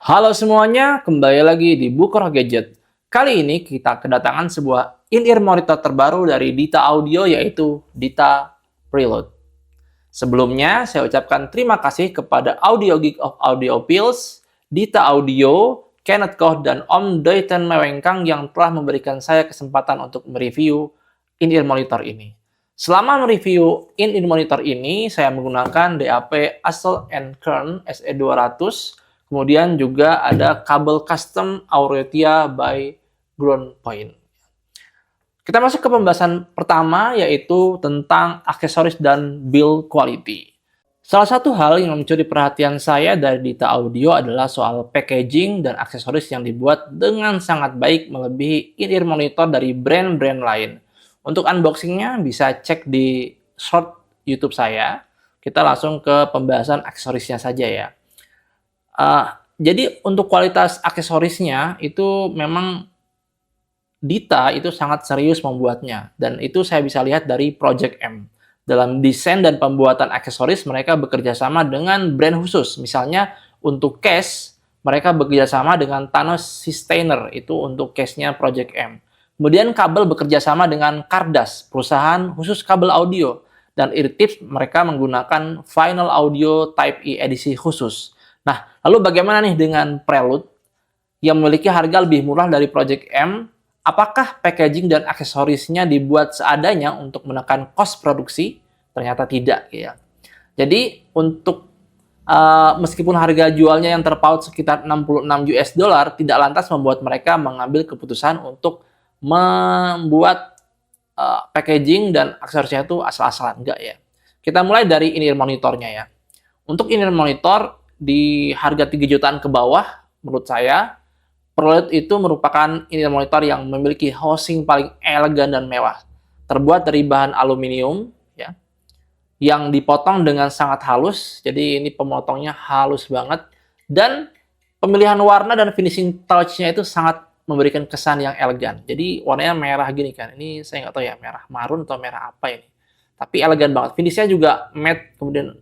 Halo semuanya, kembali lagi di Bukor Gadget. Kali ini kita kedatangan sebuah in-ear monitor terbaru dari Dita Audio, yaitu Dita Preload. Sebelumnya, saya ucapkan terima kasih kepada Audio Geek of Audio Pills, Dita Audio, Kenneth Koch, dan Om Doiten Mewengkang yang telah memberikan saya kesempatan untuk mereview in-ear monitor ini. Selama mereview in-ear monitor ini, saya menggunakan DAP Assault Kern SE200. Kemudian juga ada kabel custom Auretia by Groundpoint. Kita masuk ke pembahasan pertama, yaitu tentang aksesoris dan build quality. Salah satu hal yang mencuri perhatian saya dari Dita Audio adalah soal packaging dan aksesoris yang dibuat dengan sangat baik, melebihi in-ear monitor dari brand-brand lain. Untuk unboxingnya bisa cek di short YouTube saya. Kita langsung ke pembahasan aksesorisnya saja ya. Jadi untuk kualitas aksesorisnya itu memang Dita itu sangat serius membuatnya, dan itu saya bisa lihat dari Project M. Dalam desain dan pembuatan aksesoris mereka bekerja sama dengan brand khusus. Misalnya untuk case mereka bekerja sama dengan Thanos Sustainer, itu untuk case-nya Project M. Kemudian kabel bekerja sama dengan Cardas, perusahaan khusus kabel audio, dan eartips mereka menggunakan Final Audio Type E edisi khusus. Nah, lalu bagaimana nih dengan Prelude yang memiliki harga lebih murah dari Project M? Apakah packaging dan aksesorisnya dibuat seadanya untuk menekan kos produksi? Ternyata tidak ya. Jadi untuk meskipun harga jualnya yang terpaut sekitar 66 US dollar, tidak lantas membuat mereka mengambil keputusan untuk membuat packaging dan aksesorisnya itu asal-asalan, enggak ya. Kita mulai dari in-ear monitornya ya. Untuk in-ear monitor di harga 3 jutaan ke bawah, menurut saya, Prelude itu merupakan in-ear monitor yang memiliki housing paling elegan dan mewah. Terbuat dari bahan aluminium, ya, yang dipotong dengan sangat halus, jadi ini pemotongnya halus banget, dan pemilihan warna dan finishing touch-nya itu sangat memberikan kesan yang elegan. Jadi warnanya merah gini kan, ini saya nggak tahu ya, merah marun atau merah apa ini. Tapi elegan banget, finishnya juga matte, kemudian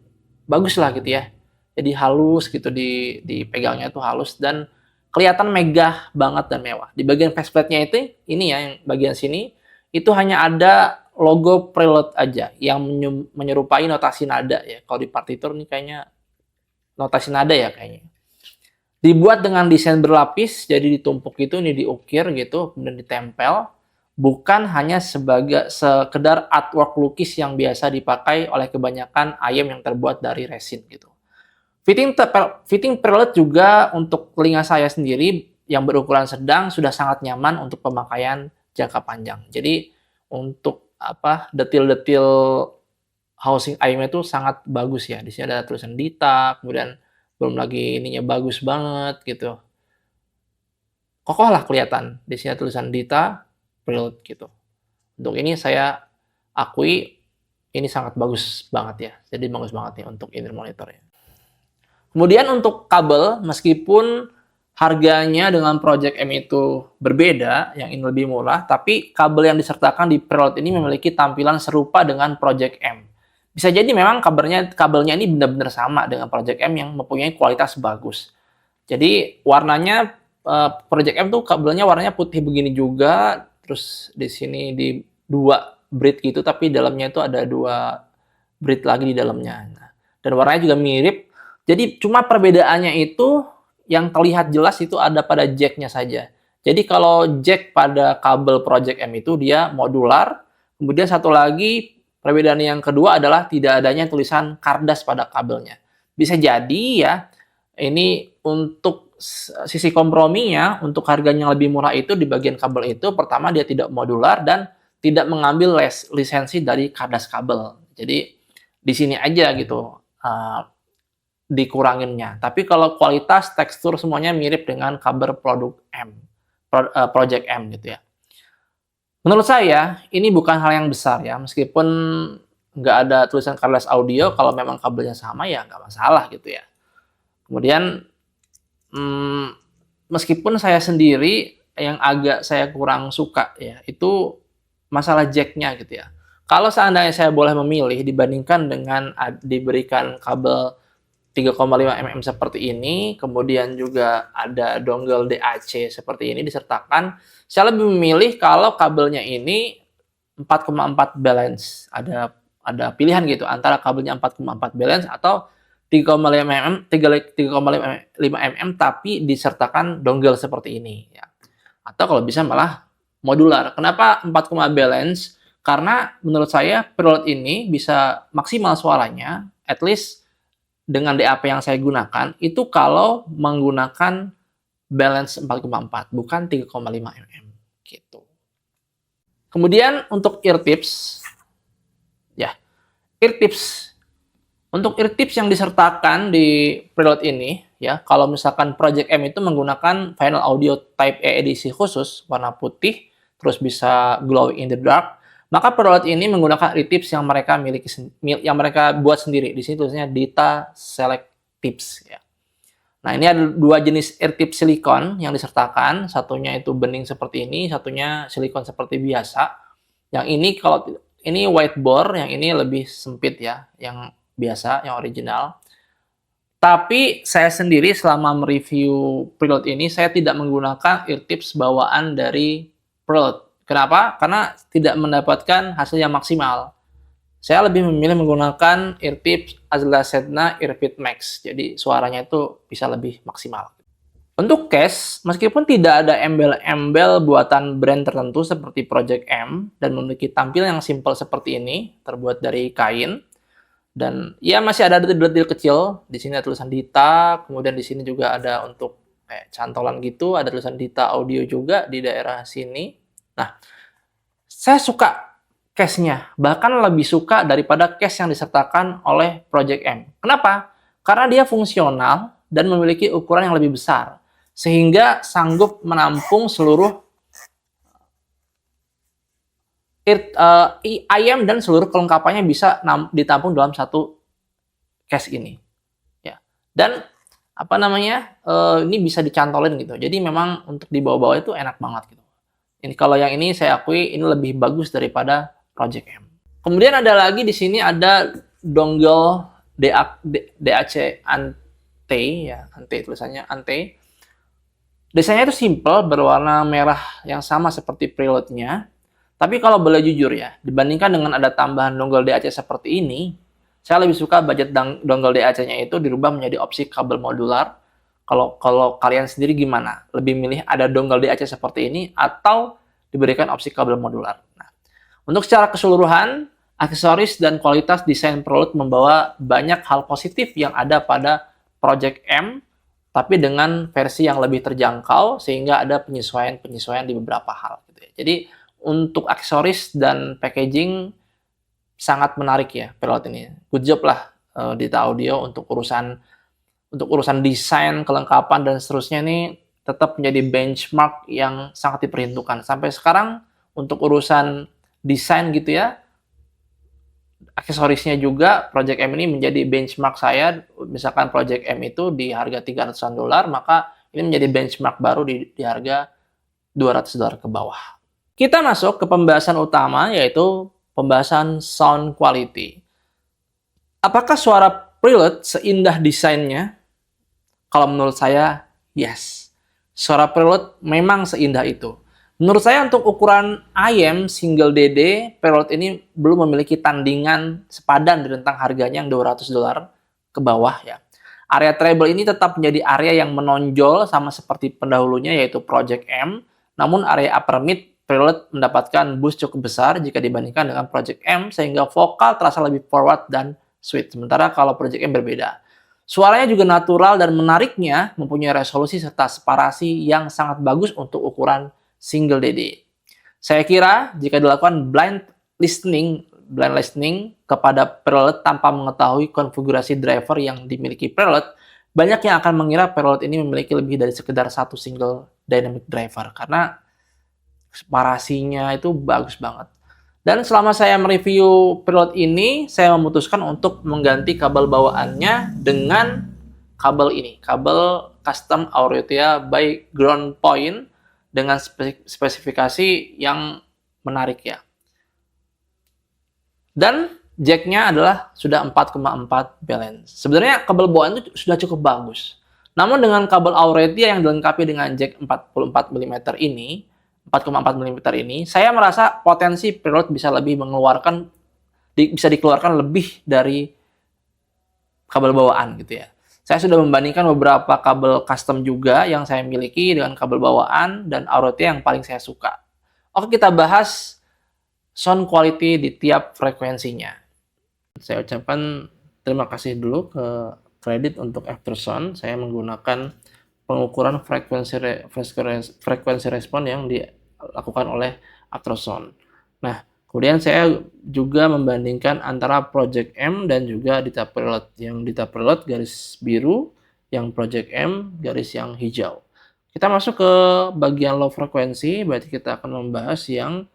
bagus lah gitu ya. Jadi halus gitu, dipegangnya itu halus dan kelihatan megah banget dan mewah. Di bagian faceplate-nya itu, ini ya, yang bagian sini, itu hanya ada logo Prelude aja yang menyerupai notasi nada ya. Kalau di partitur ini kayaknya notasi nada ya kayaknya. Dibuat dengan desain berlapis, jadi ditumpuk itu, ini diukir gitu, kemudian ditempel. Bukan hanya sebagai sekedar artwork lukis yang biasa dipakai oleh kebanyakan ayam yang terbuat dari resin gitu. Fitting Prelude juga untuk telinga saya sendiri yang berukuran sedang sudah sangat nyaman untuk pemakaian jangka panjang. Jadi untuk detil-detil housing ayamnya itu sangat bagus ya. Di sini ada tulisan Dita, kemudian belum lagi ininya bagus banget gitu. Kokoh lah kelihatan. Di sini tulisan Dita Prelude gitu. Untuk ini saya akui ini sangat bagus banget ya. Jadi bagus banget nih untuk in-ear monitornya. Kemudian untuk kabel, meskipun harganya dengan Project M itu berbeda, yang ini lebih murah, tapi kabel yang disertakan di Prelude ini memiliki tampilan serupa dengan Project M. Bisa jadi memang kabelnya ini benar-benar sama dengan Project M yang mempunyai kualitas bagus. Jadi warnanya Project M tuh kabelnya warnanya putih begini juga, terus di sini di 2 braid gitu, tapi dalamnya itu ada 2 braid lagi di dalamnya. Nah, dan warnanya juga mirip. Jadi cuma perbedaannya itu yang terlihat jelas itu ada pada jack-nya saja. Jadi kalau jack pada kabel Project M itu dia modular. Kemudian satu lagi perbedaan yang kedua adalah tidak adanya tulisan Cardas pada kabelnya. Bisa jadi ya, ini untuk sisi komprominya, untuk harganya lebih murah itu di bagian kabel itu, pertama dia tidak modular dan tidak mengambil lisensi dari Cardas kabel. Jadi di sini aja gitu. Dikuranginnya. Tapi kalau kualitas, tekstur semuanya mirip dengan kabel Project M gitu ya. Menurut saya, ini bukan hal yang besar ya. Meskipun nggak ada tulisan Cardas Audio, kalau memang kabelnya sama ya nggak masalah gitu ya. Kemudian, meskipun saya sendiri yang agak saya kurang suka ya, itu masalah jack-nya gitu ya. Kalau seandainya saya boleh memilih dibandingkan dengan diberikan kabel 3,5 mm seperti ini, kemudian juga ada dongle DAC seperti ini disertakan. Saya lebih memilih kalau kabelnya ini 4,4 balance. Ada pilihan gitu antara kabelnya 4,4 balance atau 3,5 mm tapi disertakan dongle seperti ini ya. Atau kalau bisa malah modular. Kenapa 4, balance? Karena menurut saya preload ini bisa maksimal suaranya at least dengan DAP yang saya gunakan itu kalau menggunakan balance 4,4 bukan 3,5 mm gitu. Kemudian untuk ear tips ya, ear tips. Untuk ear tips yang disertakan di preload ini ya, kalau misalkan Project M itu menggunakan Final Audio Type E edisi khusus warna putih terus bisa glow in the dark, maka preload ini menggunakan ear tips yang mereka miliki, yang mereka buat sendiri. Di sini tulisnya Dita Select Tips ya. Nah, ini ada dua jenis ear tips silikon yang disertakan. Satunya itu bening seperti ini, satunya silikon seperti biasa. Yang ini kalau ini wide bore, yang ini lebih sempit ya, yang biasa, yang original. Tapi saya sendiri selama mereview preload ini, saya tidak menggunakan ear tips bawaan dari preload. Kenapa? Karena tidak mendapatkan hasil yang maksimal. Saya lebih memilih menggunakan ear tips Azla Sedna Earfit Max. Jadi suaranya itu bisa lebih maksimal. Untuk case, meskipun tidak ada embel-embel buatan brand tertentu seperti Project M dan memiliki tampilan yang simpel seperti ini, terbuat dari kain, dan ya masih ada detil-detil kecil. Di sini ada tulisan Dita, kemudian di sini juga ada untuk cantolan gitu, ada tulisan Dita Audio juga di daerah sini. Nah, saya suka case-nya, bahkan lebih suka daripada case yang disertakan oleh Project M. Kenapa? Karena dia fungsional dan memiliki ukuran yang lebih besar, sehingga sanggup menampung seluruh IM dan seluruh kelengkapannya bisa ditampung dalam satu case ini. Ya. Dan apa namanya? Ini bisa dicantolin gitu. Jadi memang untuk dibawa-bawa itu enak banget gitu. Ini kalau yang ini saya akui ini lebih bagus daripada Project M. Kemudian ada lagi di sini ada dongle DAC Ante ya, Ante tulisannya Ante. Desainnya itu simple, berwarna merah yang sama seperti preload-nya. Tapi kalau boleh jujur ya, dibandingkan dengan ada tambahan dongle DAC seperti ini, saya lebih suka budget dongle DAC-nya itu dirubah menjadi opsi kabel modular. Kalau kalian sendiri gimana? Lebih milih ada dongle DAC seperti ini atau diberikan opsi kabel modular? Nah, untuk secara keseluruhan, aksesoris dan kualitas desain preload membawa banyak hal positif yang ada pada Project M, tapi dengan versi yang lebih terjangkau sehingga ada penyesuaian-penyesuaian di beberapa hal. Gitu ya. Jadi untuk aksesoris dan packaging sangat menarik ya preload ini. Good job lah Dita Audio untuk urusan desain, kelengkapan, dan seterusnya ini tetap menjadi benchmark yang sangat diperhitungkan. Sampai sekarang, untuk urusan desain gitu ya, aksesorisnya juga, Project M ini menjadi benchmark saya. Misalkan Project M itu di harga $300-an, maka ini menjadi benchmark baru di harga $200 ke bawah. Kita masuk ke pembahasan utama, yaitu pembahasan sound quality. Apakah suara preload seindah desainnya? Kalau menurut saya, yes. Suara preload memang seindah itu. Menurut saya untuk ukuran IM single DD, preload ini belum memiliki tandingan sepadan di rentang harganya yang $200 ke bawah ya. Area treble ini tetap menjadi area yang menonjol sama seperti pendahulunya yaitu Project M. Namun area upper mid preload mendapatkan boost cukup besar jika dibandingkan dengan Project M sehingga vokal terasa lebih forward dan sweet. Sementara kalau Project M berbeda. Suaranya juga natural dan menariknya mempunyai resolusi serta separasi yang sangat bagus untuk ukuran single DD. Saya kira jika dilakukan blind listening kepada preload tanpa mengetahui konfigurasi driver yang dimiliki preload, banyak yang akan mengira preload ini memiliki lebih dari sekedar satu single dynamic driver karena separasinya itu bagus banget. Dan selama saya mereview preload ini, saya memutuskan untuk mengganti kabel bawaannya dengan kabel ini, kabel custom Aureotia by Groundpoint dengan spesifikasi yang menarik ya. Dan Jack-nya adalah sudah 4,4 balance. Sebenarnya kabel bawaan itu sudah cukup bagus. Namun dengan kabel Auretia yang dilengkapi dengan jack 44 mm ini, 4,4 mm ini, saya merasa potensi preload bisa lebih mengeluarkan bisa dikeluarkan lebih dari kabel bawaan gitu ya. Saya sudah membandingkan beberapa kabel custom juga yang saya miliki dengan kabel bawaan dan Auretia yang paling saya suka. Oke, kita bahas sound quality di tiap frekuensinya. Saya ucapkan terima kasih dulu ke Kredit untuk Aftersound. Saya menggunakan pengukuran frekuensi respon yang dilakukan oleh Aftersound. Nah, kemudian saya juga membandingkan antara Project M dan juga Dita Preload. Yang Dita Preload garis biru, yang Project M garis yang hijau. Kita masuk ke bagian low frekuensi, berarti kita akan membahas yang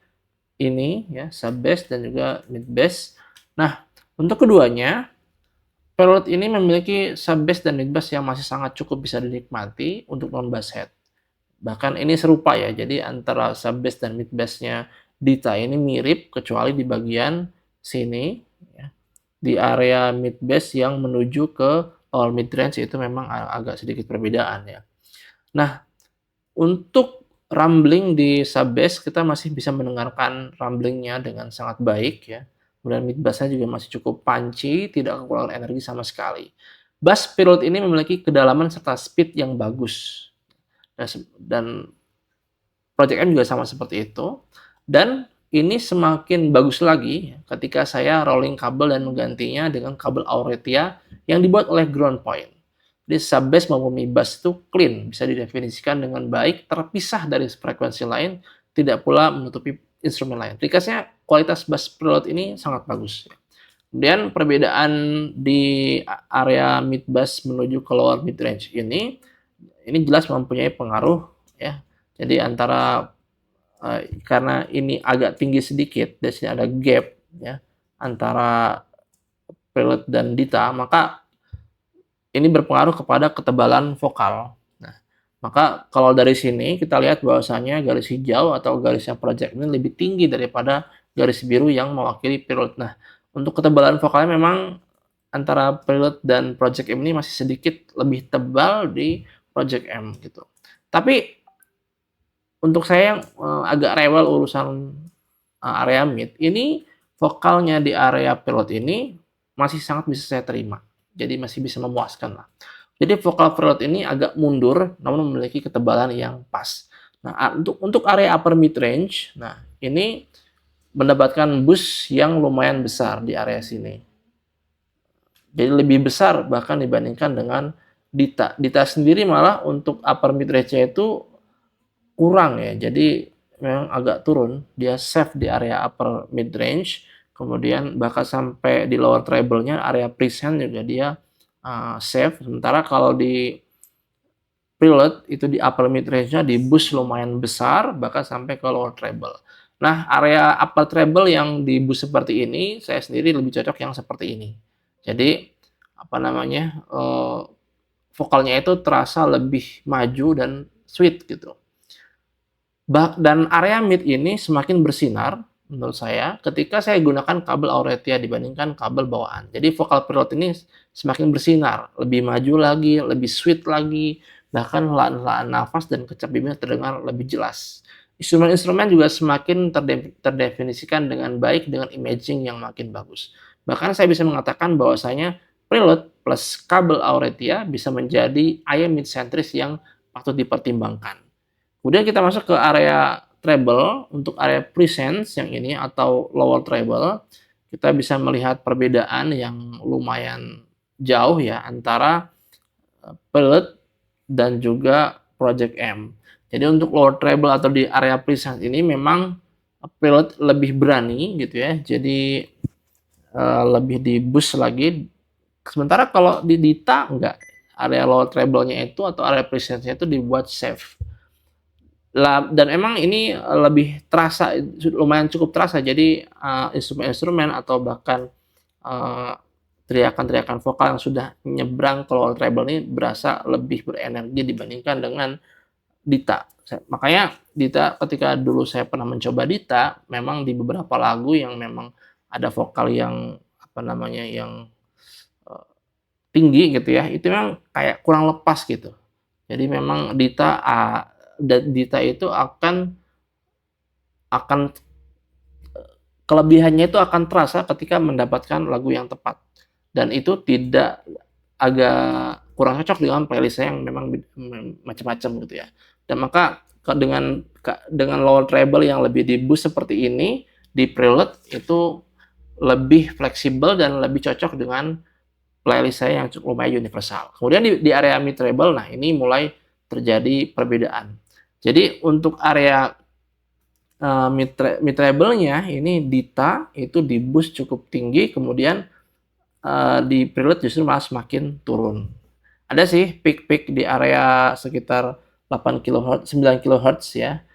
ini ya, sub bass dan juga mid bass. Nah, untuk keduanya, preload ini memiliki sub bass dan mid bass yang masih sangat cukup bisa dinikmati untuk non bass head. Bahkan ini serupa ya, jadi antara sub bass dan mid bass-nya Dita ini mirip, kecuali di bagian sini, ya. Di area mid bass yang menuju ke lower mid range itu memang agak sedikit perbedaan ya. Nah, untuk rumbling di sub bass kita masih bisa mendengarkan rumblingnya dengan sangat baik ya. Kemudian mid bass-nya juga masih cukup punchy, tidak kekurangan energi sama sekali. Bass preload ini memiliki kedalaman serta speed yang bagus. Dan Project M juga sama seperti itu. Dan ini semakin bagus lagi ketika saya rolling kabel dan menggantinya dengan kabel Auretia yang dibuat oleh Ground Point. Jadi sub bass maupun mid bass itu clean, bisa didefinisikan dengan baik, terpisah dari frekuensi lain, tidak pula menutupi instrumen lain. Ringkasnya, kualitas bass preload ini sangat bagus. Kemudian perbedaan di area mid bass menuju ke lower mid range ini jelas mempunyai pengaruh ya. Jadi antara karena ini agak tinggi sedikit, di sini ada gap ya antara preload dan Dita, maka ini berpengaruh kepada ketebalan vokal. Nah, maka kalau dari sini kita lihat bahwasanya garis hijau atau garisnya project ini lebih tinggi daripada garis biru yang mewakili preload. Nah, untuk ketebalan vokalnya memang antara preload dan project M ini masih sedikit lebih tebal di project M gitu. Tapi untuk saya yang agak rewel urusan area mid, ini vokalnya di area preload ini masih sangat bisa saya terima. Jadi masih bisa memuaskan lah. Jadi vokal preload ini agak mundur, namun memiliki ketebalan yang pas. Nah, untuk area upper mid range, nah ini mendapatkan boost yang lumayan besar di area sini. Jadi lebih besar bahkan dibandingkan dengan Dita. Dita sendiri malah untuk upper mid range-nya itu kurang ya. Jadi memang agak turun. Dia safe di area upper mid range. Kemudian bahkan sampai di lower treble-nya area present juga dia safe. Sementara kalau di preload itu di upper mid range-nya di boost lumayan besar bahkan sampai ke lower treble. Nah, area upper treble yang di boost seperti ini saya sendiri lebih cocok yang seperti ini. Jadi apa namanya? Vokalnya itu terasa lebih maju dan sweet gitu. Dan area mid ini semakin bersinar menurut saya ketika saya gunakan kabel Auretia dibandingkan kabel bawaan. Jadi vokal preload ini semakin bersinar, lebih maju lagi, lebih sweet lagi, bahkan helaan-helaan nafas dan kecap bibirnya terdengar lebih jelas. Instrumen-instrumen juga semakin terdefinisikan dengan baik dengan imaging yang makin bagus. Bahkan saya bisa mengatakan bahwasanya preload plus kabel Auretia bisa menjadi IM mid-centris yang patut dipertimbangkan. Kemudian kita masuk ke area treble. Untuk area presence yang ini atau lower treble, kita bisa melihat perbedaan yang lumayan jauh ya antara preload dan juga project M. Jadi untuk lower treble atau di area presence ini memang preload lebih berani gitu ya. Jadi lebih di boost lagi. Sementara kalau di Dita enggak, area lower treble-nya itu atau area presence-nya itu dibuat safe. Dan emang ini lebih terasa, lumayan cukup terasa. Jadi instrumen-instrumen atau bahkan teriakan-teriakan vokal yang sudah nyebrang ke lower treble ini berasa lebih berenergi dibandingkan dengan Dita. Makanya Dita, ketika dulu saya pernah mencoba Dita, memang di beberapa lagu yang memang ada vokal yang apa namanya, yang eee, tinggi gitu ya, itu memang kayak kurang lepas gitu. Jadi memang Dita itu akan kelebihannya itu akan terasa ketika mendapatkan lagu yang tepat, dan itu tidak agak kurang cocok dengan playlist saya yang memang macam-macam gitu ya. Dan maka dengan lower treble yang lebih di-boost seperti ini, di prelude itu lebih fleksibel dan lebih cocok dengan playlist saya yang cukup lumayan universal. Kemudian di area mid treble, nah ini mulai terjadi perbedaan. Jadi untuk area mid treble-nya ini Dita itu di-boost cukup tinggi, kemudian di prelude justru malah semakin turun. Ada sih peak-peak di area sekitar 8 kHz, 9 kHz ya,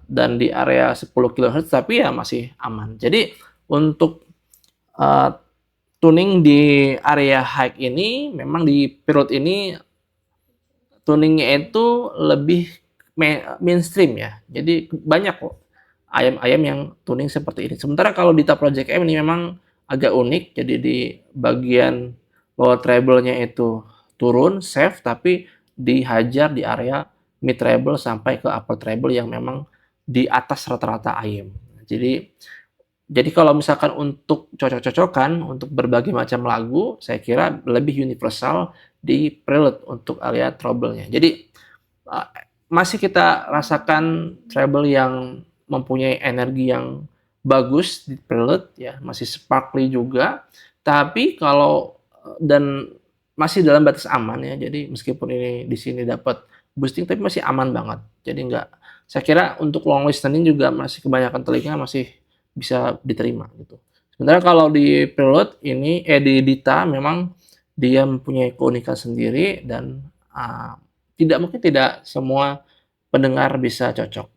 dan di area 10 kHz, tapi ya masih aman. Jadi untuk uh, tuning di area high ini, memang di period ini tuningnya itu lebih mainstream ya. Jadi banyak kok ayam-ayam yang tuning seperti ini. Sementara kalau Dita Project M ini memang agak unik, jadi di bagian lower treble-nya itu turun, safe, tapi dihajar di area mid treble sampai ke upper treble yang memang di atas rata-rata ayam. Jadi kalau misalkan untuk cocok-cocokan untuk berbagai macam lagu, saya kira lebih universal di prelude untuk area treble-nya. Jadi masih kita rasakan treble yang mempunyai energi yang bagus di prelude ya, masih sparkly juga. Tapi kalau dan masih dalam batas aman ya. Jadi meskipun ini di sini dapat boosting, tapi masih aman banget. Jadi saya kira untuk long listening juga masih kebanyakan telinga masih bisa diterima gitu. Sementara kalau di prelude ini di Dita memang dia mempunyai keunikan sendiri, dan mungkin tidak semua pendengar bisa cocok.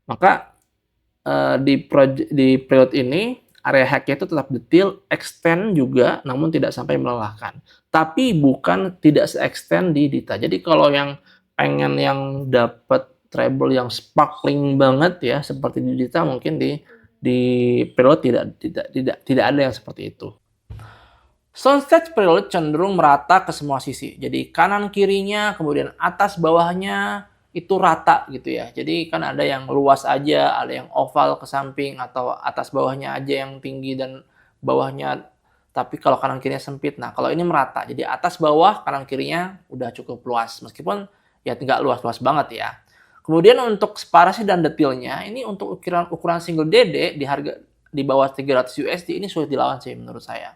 Maka di prelude ini area hack itu tetap detail, extend juga, namun tidak sampai melelahkan. Tapi bukan tidak se-extend di Dita. Jadi kalau yang pengen yang dapat treble yang sparkling banget ya seperti di Dita, mungkin di prelude tidak ada yang seperti itu. Soundstage prelude cenderung merata ke semua sisi. Jadi kanan kirinya, kemudian atas bawahnya itu rata gitu ya. Jadi kan ada yang luas aja, ada yang oval ke samping, atau atas bawahnya aja yang tinggi dan bawahnya, tapi kalau kanan kirinya sempit. Nah, kalau ini merata. Jadi atas bawah kanan kirinya udah cukup luas, meskipun ya tidak luas-luas banget ya. Kemudian untuk separasi dan detailnya, ini untuk ukuran single DD di bawah 300 USD ini sulit dilawan sih menurut saya.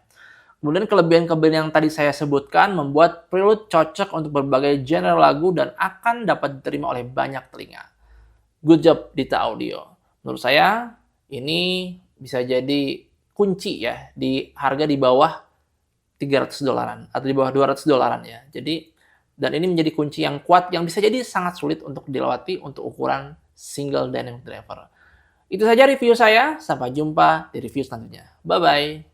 Kemudian kelebihan-kelebihan yang tadi saya sebutkan membuat prelude cocok untuk berbagai genre lagu dan akan dapat diterima oleh banyak telinga. Good job Dita Audio. Menurut saya ini bisa jadi kunci ya di harga di bawah $300 atau di bawah $200 ya. Dan ini menjadi kunci yang kuat yang bisa jadi sangat sulit untuk dilewati untuk ukuran single dynamic driver. Itu saja review saya. Sampai jumpa di review selanjutnya. Bye-bye.